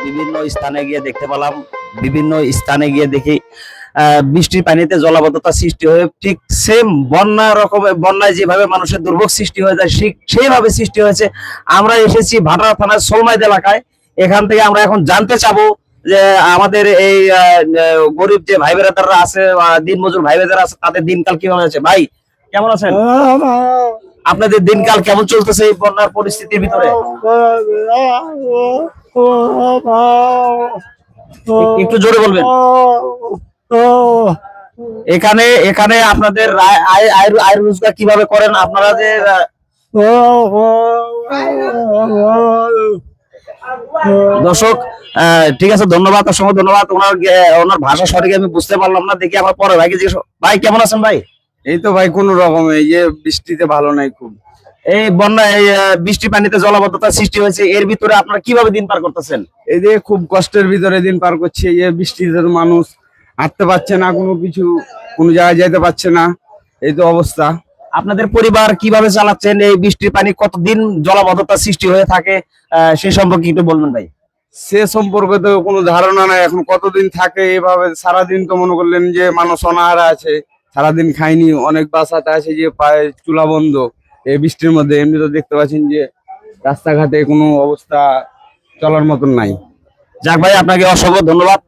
বিভিন্ন স্থানে গিয়ে দেখতে পেলাম, বিভিন্ন স্থানে গিয়ে দেখি বৃষ্টির পানিতে জলাবদ্ধতা সৃষ্টি হয়ে ঠিক সেম বন্যা রকমের, বন্যায় যেভাবে মানুষের দুর্ভোগ সৃষ্টি হয়ে যায় সেইভাবে সৃষ্টি হয়েছে। আমরা এসেছি ভাটারা থানার সোলমাইদ এলাকায়। এখান থেকে আমরা এখন জানতে চাবো যে আমাদের এই গরিব যে ভাই বেরাদাররা আছে, দিনমজুর ভাই বেরাদার আছে, তাদের দিনকাল কিভাবে আছে। ভাই কেমন আছেন? আপনাদের দিনকাল কেমন চলতেছে এই বন্যার পরিস্থিতির ভিতরে? একটু জোরে বলবেন। এখানে এখানে আপনাদের আয় আয় আয় রোজগার কিভাবে করেন আপনারা? যে দর্শক, ঠিক আছে, ধন্যবাদ, অসংখ্য ধন্যবাদ। ওনার ভাষা সঠিক আমি বুঝতে পারলাম না, দেখি আমার পরে ভাইকে জিজ্ঞেস। ভাই কেমন আছেন ভাই? এই তো ভাই কোন রকম, এই যে বৃষ্টিতে ভালো নাই খুব। এই বন্যায় বৃষ্টি পানিতে জলাবদ্ধতা সৃষ্টি হয়েছে, এর ভিতরে আপনারা কিভাবে দিন পার করতেছেন? এই যে খুব কষ্টের ভিতরে দিন পার করছে। এই যে বৃষ্টিতে তো মানুষ হাঁটতে পারছে না, কোনো কিছু কোনো জায়গায় যেতে পারছে না, এই তো অবস্থা। আপনাদের পরিবার কিভাবে চালাচ্ছেন? এই বৃষ্টির পানি কতদিন জলাবদ্ধতা সৃষ্টি হয়ে থাকে, সেই সম্পর্কে একটু বলবেন ভাই। সে সম্পর্কে তো কোনো ধারণা নাই, এখন কতদিন থাকে এভাবে। সারাদিন তো মনে করলেন যে মানুষ অনাহারে আছে, সারাদিন খায়নি। অনেক বাসাতে আছে যে পায়ে চুলা বন্ধ এই বৃষ্টির মধ্যে। এমনি তো দেখতে পাচ্ছেন যে রাস্তাঘাটে কোনো অবস্থা চলার মতন নাই। যাক ভাই, আপনাকে অসংখ্য ধন্যবাদ।